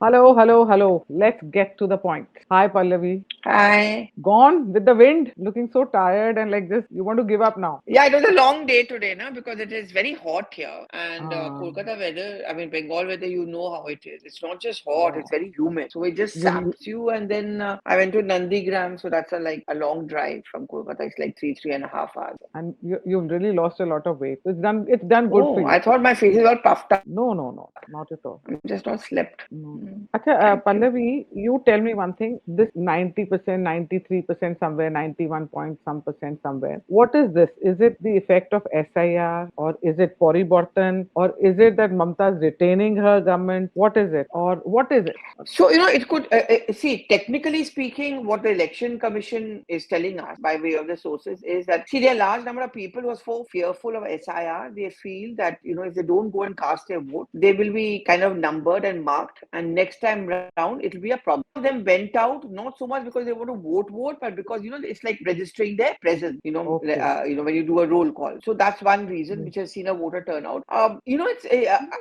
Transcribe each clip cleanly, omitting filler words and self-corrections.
Hello, hello, hello. Let's get to the point. Hi, Pallavi. Hi. Gone with the wind, looking so tired and like this. You want to give up now? Yeah, it was a long day today, na, because it is very hot here. And Ah, Kolkata weather, I mean, Bengal weather, you know how it is. It's not just hot, yeah. it's very humid. So it just You, saps you. And then I went to Nandigram, so that's like a long drive from Kolkata. It's like 3.5 hours. and you've really lost a lot of weight. It's done good for Oh, you. I thought my face is all puffed up. No, no, no, not at all. I'm just not slept. No. Mm, Acha, thank you. Pallavi, you tell me one thing. This 90%, 93% somewhere, 91 point some percent somewhere. What is this? Is it the effect of SIR or is it Poribortan or is it that Mamta is retaining her government? What is it? Or what is it? So, it could see, technically speaking, what the Election Commission is telling us by way of the sources is that, see, there are a large number of people who are so fearful of SIR, they feel that, if they don't go and cast their vote, they will be kind of numbered and marked. And next time round, it'll be a problem. Them went out, not so much because they want to vote, but because, it's like registering their presence, Okay. when you do a roll call. So that's one reason Mm. which has seen a voter turnout. It's,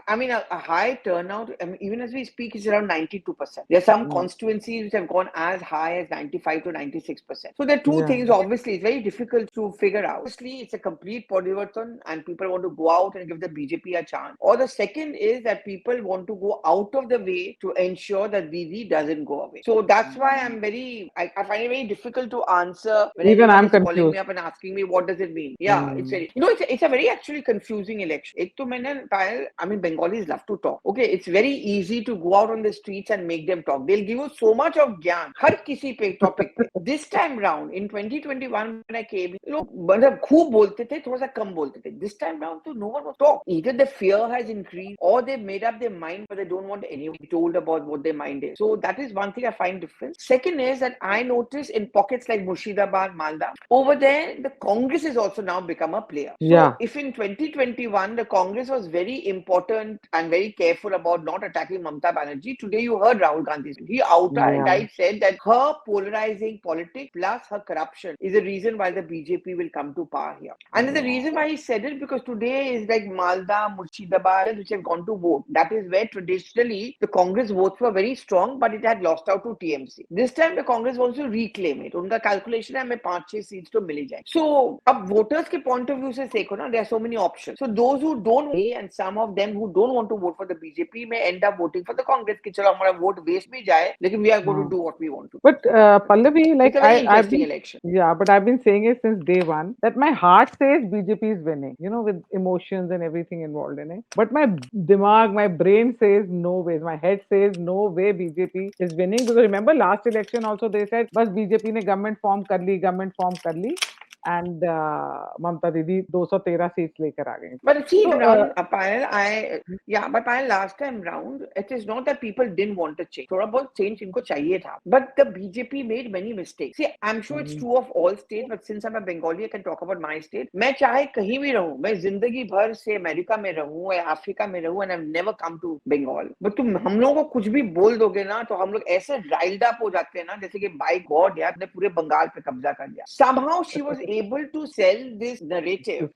I mean, a high turnout, I mean, even as we speak, it's around 92%. There are some Mm. constituencies which have gone as high as 95 to 96%. So there are two Yeah. things, obviously, it's very difficult to figure out. Firstly, it's a complete parivartan and people want to go out and give the BJP a chance. Or the second is that people want to go out of the way to ensure that Didi doesn't go away. So that's why I find it very difficult to answer when Even anyone I'm is calling me confused. up and asking me what does it mean. Yeah, it's Mm. very, it's a very actually confusing election. Ek to maine, Payal, I mean, Bengalis love to talk. Okay, it's very easy to go out on the streets and make them talk. They'll give you so much of gyan, har kisi pe topic pe. This time round, in 2021 when I came, मतलब खूब बोलते थे, थोड़ा सा कम बोलते थे. This time round, so no one was talk. Either the fear has increased or they've made up their mind, but they don't want anyone to be told about what their mind is. So that is one thing I find different. Second is that I notice in pockets like Murshidabad, Malda, over there, the Congress has also now become a player. So Yeah. if in 2021 the Congress was very important and very careful about not attacking Mamata Banerjee, today you heard Rahul Gandhi. He Yeah. outright said that her polarizing politics plus her corruption is the reason why the BJP will come to power here. And then the Yeah. reason why he said it because today is like Malda, Murshidabad, which have gone to vote. That is where traditionally the Congress votes were very strong, but it had lost out to TMC. This time the Congress wants to reclaim it. उनका calculation है हमें 5-6 seats तो मिल ही जाए. So अब voters के point of view से देखो ना, there are so many options. So those who don't and some of them who don't want to vote for the BJP may end up voting for the Congress कि चलो हमारा vote waste भी जाए, लेकिन we are going to Mm. do what we want to. But Pallavi, So it's like a very I've interesting been, election. yeah, but I've been saying it since day one that my heart says BJP is winning, with emotions and everything involved in it. But my dimag, my brain says no ways. My head says no way BJP is winning because remember last election also they said, बस BJP ने government form कर ली, and ममता दीदी 213 seats लेकर आ गई. But see, So round Payal, but Payal, last time round, it is not that people didn't want to change. थोड़ा बहुत change इनको चाहिए था. But the BJP made many mistakes. See, I'm sure it's true of all states, but since I'm a Bengali, I can talk about my state. मैं चाहे कहीं भी रहूं, मैं जिंदगी भर से अमेरिका में रहूं या अफ्रीका में रहूं, and I've never come to Bengal. But तुम हम लोगों को कुछ भी बोल दोगे ना, तो हम लोग ऐसे riled up हो जाते हैं ना, जैसे कि by God यार, ने पूरे बंगाल पे कब्जा कर लिया. Somehow she was able to sell this narrative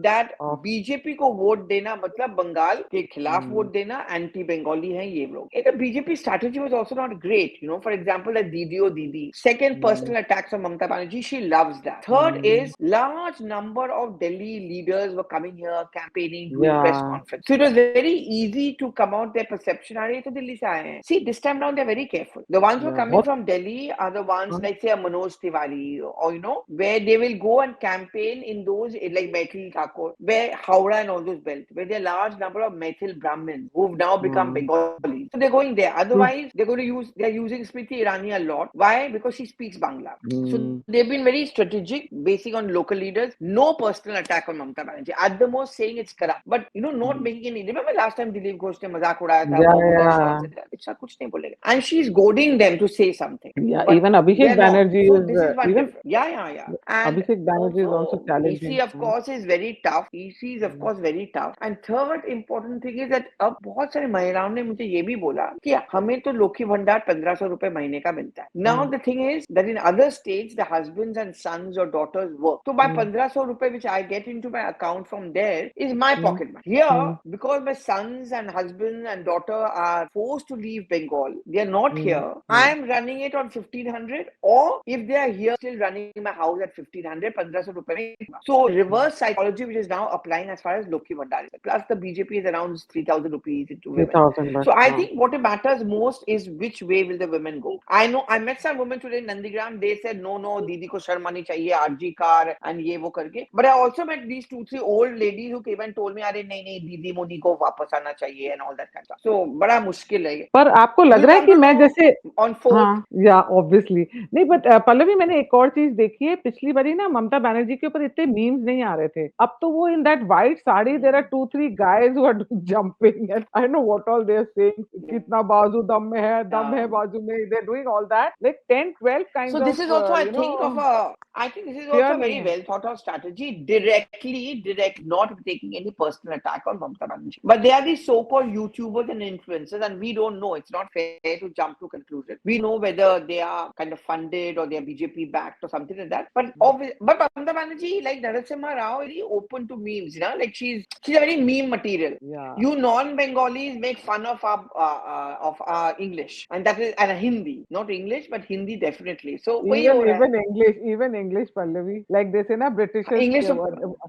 that of BJP को वोट देना मतलब बंगाल के खिलाफ mm, वोट देना एंटी बंगाली हैं ये लोग. The BJP strategy was also not great. For example, like Didi or Didi. Second, mm, personal attacks on Mamata Banerjee. She loves that. Third mm, is large number of Delhi leaders were coming here campaigning, doing press yeah. conference. So it was very easy to come out their perception. अरे ये तो दिल्ली से आए हैं. See, this time round they're very careful. The ones who are Yeah, coming बहुत from Delhi are the ones like say a Manoj Tiwari or where they will go and campaign in those like Maithili Thakur, where Howrah and all those belts, where there are large number of Maithil Brahmins who've now become mm, Bengali. So they're going there. true. Otherwise, they're using Smriti Irani a lot. Why? Because she speaks Bangla. So Mm, they've been very strategic, basing on local leaders. No personal attack on Mamata Banerjee. At the most, saying it's corrupt, but not mm. making any. Remember last time Dilip Ghosh ने मजाक उड़ाया था, Yeah, वो बकवास कौन yeah, से थे? अच्छा कुछ नहीं बोलेगा. And she's goading them to say something, yeah. but Even Abhishek they're not. Banerjee So is this is one even difference. Yeah. And Abhishek Abhishek Banerjee is also Also, challenging. EC of course is very tough. EC is of course very tough. And third important thing is that अब बहुत सारी महिलाओं ने मुझे ये भी बोला कि हमें तो लोकी भंडार 1500 रुपए महीने का मिलता है. Now the thing is that in other states the husbands and sons or daughters work. So my 1500 रुपए which I get into my account from there is my pocket money. Here, because my sons and husband and daughter are forced to leave Bengal, they are not here. I am running it on 1500, or if they are here, still running my house at 1500, 1500 rupees. So reverse psychology, which is now applying as far as Loki Vandal is. Plus the BJP is around 3000 rupees into women. 3,000. So I think what matters most is which way will the women go. I know I met some women today in Nandigram. They said no, Didi ko sharm aani chahiye, RG car and ye wo karke. But I also met these 2-3 old ladies who came and told me, "Arey nahi, Didi Modi ko wapas aana chahiye," and all that kind of stuff. So बड़ा मुश्किल है. पर आपको लग रहा है कि मैं जैसे on fourth. हाँ या ऑब्वियसली नहीं, बट पल्लवी मैंने एक और चीज देखी है, पिछली बारी ना ममता बनर्जी के ऊपर इतने मीम्स नहीं आ रहे थे, अब तो वो in that white sari there are 2-3 guys who are jumping and I know what all they are saying, कितना बाजू दम है बाजू में, they are doing all that like 10-12 kind of. So this is also I think of a I think this is also a very well thought out strategy, direct, not taking any personal attack on Mamata Banerjee. But they are these so-called YouTubers and influencers, and we don't know. It's not fair to jump to conclusion. We know whether they are kind of funded or they are BJP backed or something like that. But Mamata Banerjee, like Narasimha Rao, very open to memes. You know, like she's a very meme material. Yeah. You non-Bengalis make fun of our English, and that is and Hindi, not English, but Hindi definitely. So even English, Pallavi, like they say na British English.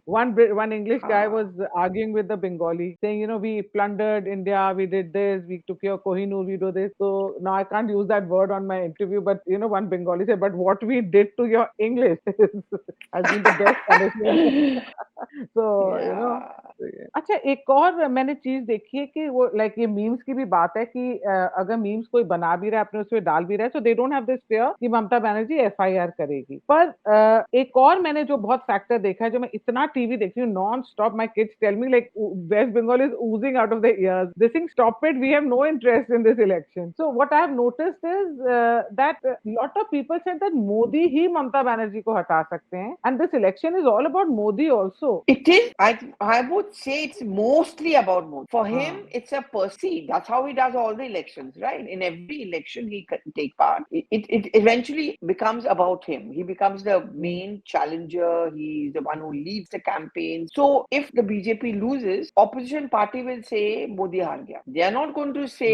One English guy was arguing with the Bengali, saying, we plundered India, we did this, we took your Kohinoor, we do this. So now I can't use that word on my interview, but one Bengali said, but what we did to your English has been the best punishment. So अच्छा, एक और मैंने चीज देखी है कि वो like ये मीम्स की भी बात है कि अगर मीम्स कोई बना भी रहा है, अपने उसमें डाल भी रहा है, so they don't have this fear कि ममता बनर्जी एफआईआर करेगी. पर एक और मैंने जो बहुत फैक्टर देखा है, जो मैं इतना टीवी देखती हूँ non stop, my kids tell me like West Bengal is oozing out of the ears, this thing stop it, we have no interest in this election. So what I have noticed is that lot of people said that Modi ही ममता बनर्जी को हटा सकते हैं, and this election is all about Modi also. It is. I would say it's mostly about Modi. For him, it's a perceived. That's how he does all the elections, right? In every election he can take part. It eventually becomes about him. He becomes the main challenger. He's the one who leads the campaign. So if the BJP loses, opposition party will say Modi haar gaya. They are not going to say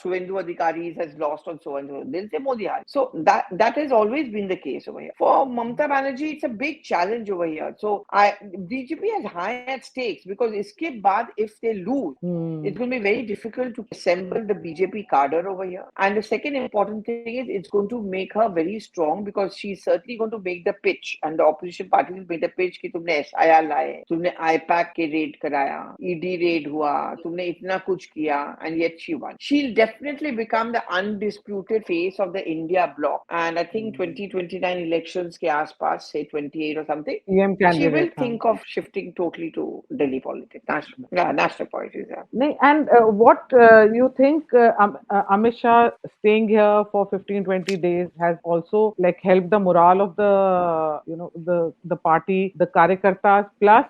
Suvendu Adhikari has lost on so and so. They'll say Modi haar. So that has always been the case over here. For Mamata Banerjee, it's a big challenge over here. So BJP has high at stakes because iske baad if they lose, it's going to be very difficult to assemble the BJP cadre over here. And the second important thing is it's going to make her very strong because she's certainly going to make the pitch, and the opposition party will make the pitch कि तुमने SIR लाए, तुमने IPAC के raid कराया, ED raid हुआ, तुमने इतना कुछ किया, and yet she won. She'll definitely become the undisputed face of the India bloc. And I think 2029 elections के आसपास, say 28 or something, she will think of shifting totally to Delhi politics, national politics. Yeah. And what you think Amit Shah staying here for 15-20 days has also like helped the morale of the the party, the karyakartas, plus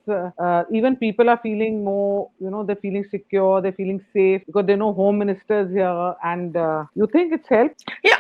even people are feeling more, they're feeling secure, they're feeling safe because they know home ministers here, and you think it's helped? Yeah,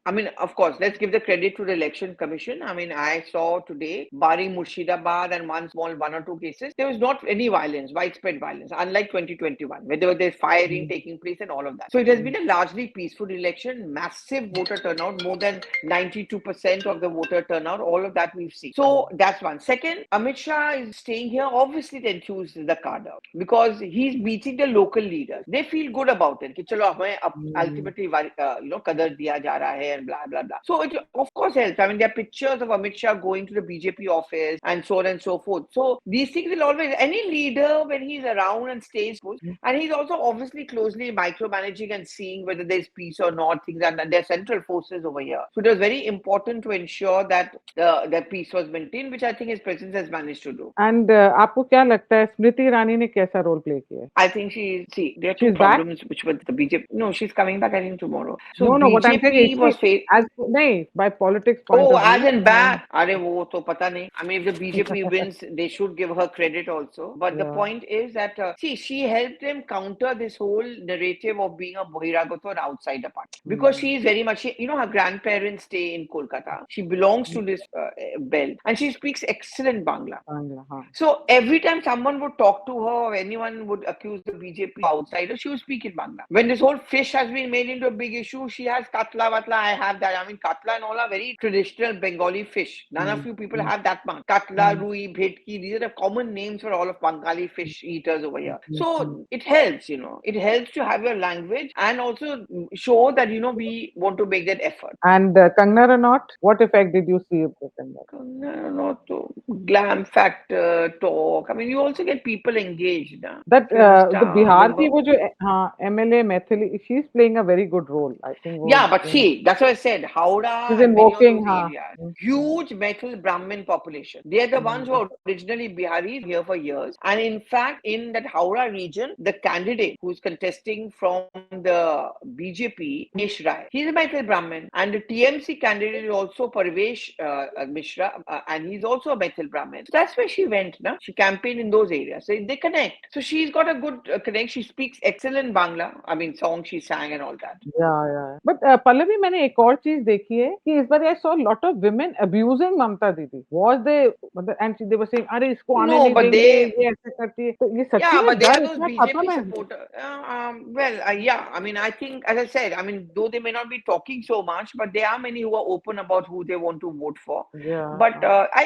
I mean, of course, let's give the credit to the election commission. I mean, I saw today, barring Murshidabad and one or two cases, there was not any violence, widespread violence, unlike 2021, where there was firing taking place and all of that. So it has been a largely peaceful election, massive voter turnout, more than 92% of the voter turnout, all of that we've seen. So that's one. Second, Amit Shah is staying here, obviously it enthused the cadre because he's meeting the local leaders. They feel good about it. Ki, chalo, ultimately, qadar diya ja raha hai and blah, blah, blah. So it of course helps. I mean, there are pictures of Amit Shah going to the BJP office and so on and so forth. So these things will always, any leader when he's around and stays put, and he's also obviously closely micromanaging and seeing whether there's peace or not, things, and there's central forces over here. So it was very important to ensure that that peace was maintained, which I think his presence has managed to do. And आपको क्या लगता है स्मृति ईरानी ने कैसा role play किया है? I think there are two She's back? problems which with the BJP. No, she's coming back, I think, tomorrow. So No, what I'm saying BJP is was she, as नहीं by politics point Oh, of as view. in back. Arey, wo to pata nahi. I mean, if the BJP wins, they should give her credit also. But the Yeah. point is that, see, she helped them counter this whole narrative of being a Bohiragoto, an outsider party. Because she is very much, her grandparents stay in Kolkata. She belongs to this belt. And she speaks excellent Bangla. So every time someone would talk to her or anyone would accuse the BJP outsider, she would speak in Bangla. When this whole fish has been made into a big issue, she has katla, vatla, I have that. I mean, katla and all are very traditional Bengali fish. None of you people have that much. Katla, rui, bhetki, these are the common names for all of Bengali fish eaters over here. So it helps, it helps to have your language and also show that, we want to make that effort. And Kangna Ranaut, what effect did you see of the Kangna? Kangna Ranaut, glam factor, talk. I mean, you also get people engaged. That the Bihar ki wo jo MLA Maithili, she's playing a very good role. I think. Yeah, but see, that's what I said. Howrah she's and many of invoking, those areas, huge metal Brahmin population. They are the ones who are originally Biharis here for years. And in fact, in that Howrah region, the candidate who's contesting from the BJP, Nish Rai, he's a metal Brahmin. And the TMC candidate is also Parvesh Mishra, and he's also a metal Brahmin. So that's where she went. No? She campaigned in those areas. So they connect. So she's got a good connect. She speaks excellent Bangla. I mean, songs she sang and all that. Yeah. But Pallavi, मैंने एक और चीज देखी है कि इस बार I saw a lot of women abusing Mamata Didi. Was they and they were saying, अरे इसको आने नहीं देंगे, ये ऐसे करती है. तो ये सच्ची में but they are डर those इतना BJP खत्म है. supporters. Yeah. I mean, I think, as I said, I mean, though they may not be talking so much, but there are many who are open about who they want to vote for. Yeah. But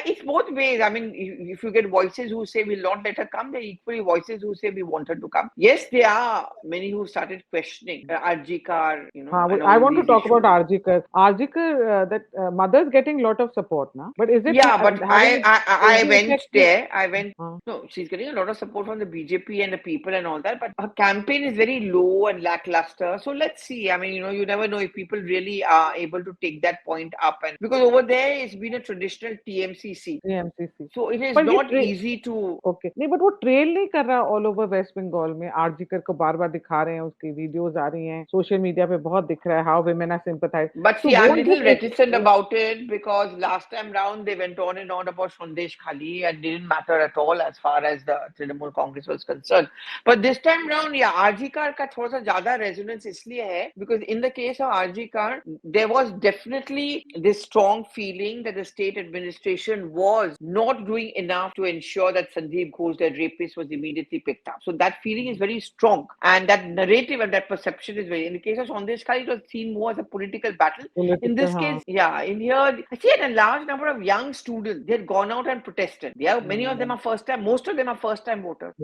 it's both ways. I mean, if you get voices who say we'll not let her come, there are equally voices who say we want her to come. Yes, there are many who started questioning Arjikar, I want to talk about Arjikar. Arjikar, that mother's getting a lot of support now. But is it? Yeah, but I went there. No, she's getting a lot of support from the BJP and the people and all that. But her campaign is very low and lackluster. So let's see. I mean, you never know if people really are able to take that point up. And because over there, it's been a traditional TMC seat. So it is not easy to. Okay. नहीं, but वो trail नहीं कर रहा all over West Bengal में. आरजीकर को बार-बार दिखा रहे हैं, उसकी वीडियोस आ रही हैं, सोशल मीडिया पे बहुत दिख रहा है how women are sympathized. But see, I'm a little reticent about it because last time round they went on and on about Sandesh Khali and didn't matter at all as far as the Trinamool Congress was concerned. But this time round, yeah, RG Kar का थोड़ा सा ज़्यादा resonance इसलिए है because in the case of RG Kar, there was definitely this strong feeling that the state administration was not doing enough to ensure that Sandeep Ghosh, the rapist, was immediately picked up. So that feeling is very strong, and that narrative and that perception is very. In the case of Sandesh Khali, it was seen more as a political battle. In this case, yeah, in here, I see a large number of young students. They had gone out and protested. Many of them are first time. Most of them are first time voters.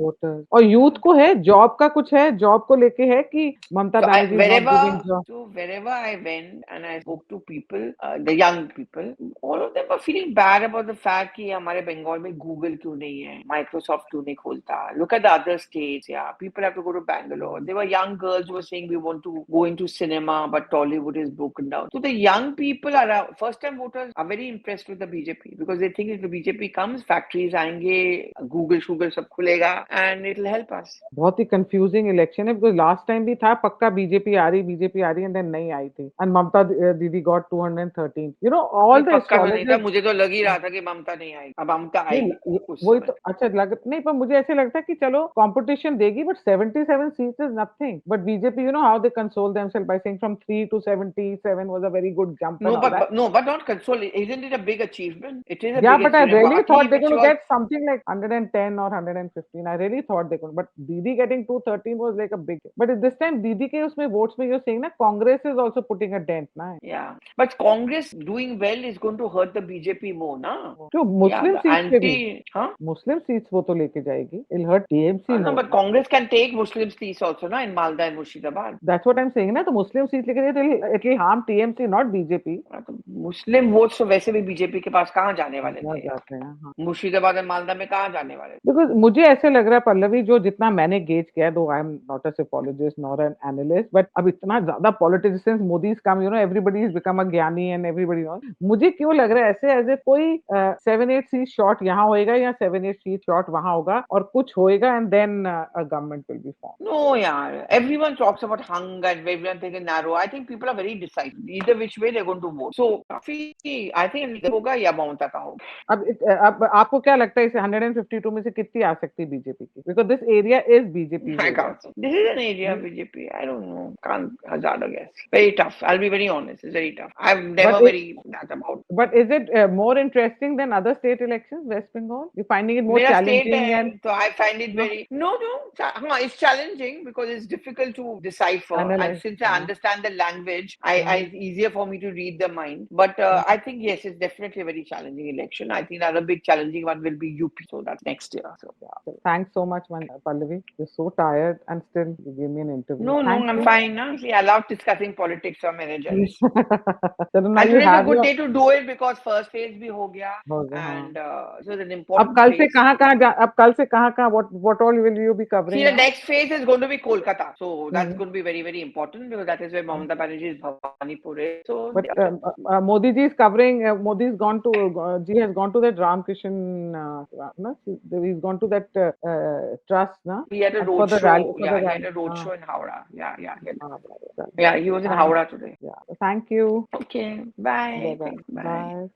और youth को है job का कुछ है job को लेके है कि Mamata Banerjee wherever I went and I spoke to people, the young people, all of them were feeling bad about the fact कि हमारे बंगाल में Google क्यों नहीं है, Microsoft क्यों नहीं खोलता. Look at the other states. Yeah, people have to go to Bangalore. There were young girls who were saying we want to go into cinema, but Tollywood is broken down. So the young people are first time voters are very impressed with the BJP because they think if the BJP comes, factories आएंगे, Google सब खुलेगा and it will help us. बहुत ही confusing election है because last time भी था पक्का BJP आ रही and then नहीं आई थी and Mamata Didi got 213. All the astrologers. मुझे तो लग ही रहा था कि ममता नहीं आएगी. अब ममता आएगी. वही तो अच्छा नहीं पर मुझे ऐसे लगता है कि चलो competition देगी but 77 seats is nothing. But BJP, how they console themselves by saying from 3 to 77 was a very good jump. But not console. Isn't it a big achievement? It is a big achievement. I really thought they're going to get something like 110 or 115. I really thought they could. But Didi getting 213 was like a big. But this time Didi के उसमें votes में you're saying ना Congress is also putting a dent ना. Yeah, but Congress doing well is going to hurt the BJP more ना. जो Muslim seats पे भी, Muslim seats वो तो लेके जाएगी. It'll hurt TMC more. No, but Congress can take Muslim seats also ना in Malda and Murshidabad. That's what I'm saying ना. तो Muslim seats लेके जाए it'll harm TMC not BJP. Muslim votes तो वैसे भी BJP के पास कहाँ जाने वाले थे? मुर्शिदाबाद और मालदा में कहाँ जाने वाले? बिकॉज मुझे ऐसे लग रहा है पल्लवी, जो जितना मैंने गेज किया है, दो I am not a psephologist nor an analyst, but अब इतना ज्यादा politicians Modi come, everybody is become a ज्ञानी एंड एवरीबडी नो, मुझे क्यों लग रहा है ऐसे एज ए कोई 7-8 सीट शॉट यहाँ होएगा या 7-8 सीट शॉट वहां होगा और कुछ होएगा and then a government will be form. No, yeah. Everyone talks about hunger and everyone thinking narrow. I think people are very decisive. Either which way they're going to vote. So, I think either होगा या ममता का होगा. अब आपको क्या लगता है इसे 152 में से कितनी आ सकती है बीजेपी की? Because this area is BJP I area. can't say. This is an area of BJP. I don't know. Can't hazard a guess. Very tough. I'll be very honest. It's very tough. I've But never very that about. but is it more interesting than other state elections, West Bengal? You finding it more मेरा state challenging है, and so I find it no, very no. हाँ, it's challenging because it's difficult to decipher, and analyze? since I understand the language, Mhm. it's easier for me to read the mind. But I think yes, it's definitely a very challenging election. I think another big challenging one will be UP. So that's next year. So Yeah. So thanks so much, Pallavi. You're so tired and still you gave me an interview. no, Thank I'm you. fine. Nah? See, I love discussing politics. So I'm energized. So now And you today's a have good your. day to do it because first phase भी हो गया, हाँ. and so it's an अब important कल से phase. अब कल से कहाँ what all will you be See, covering the now? next phase is going to be Kolkata. So that's Mhm. going to be very, very important because that is where Mamata Banerjee is Bhawanipur is. So But Modi ji is covering. Modi has gone to. Ji has gone to that Ramkishan. No, he's gone to that trust, na, he had a and for road the rally. show. For the Yeah, he had rally. a road show in Howrah. Yeah, Right. yeah, he was in Thanks. Howrah today. Yeah. Thank you. Okay, Bye bye. bye. Thanks. Bye. Bye.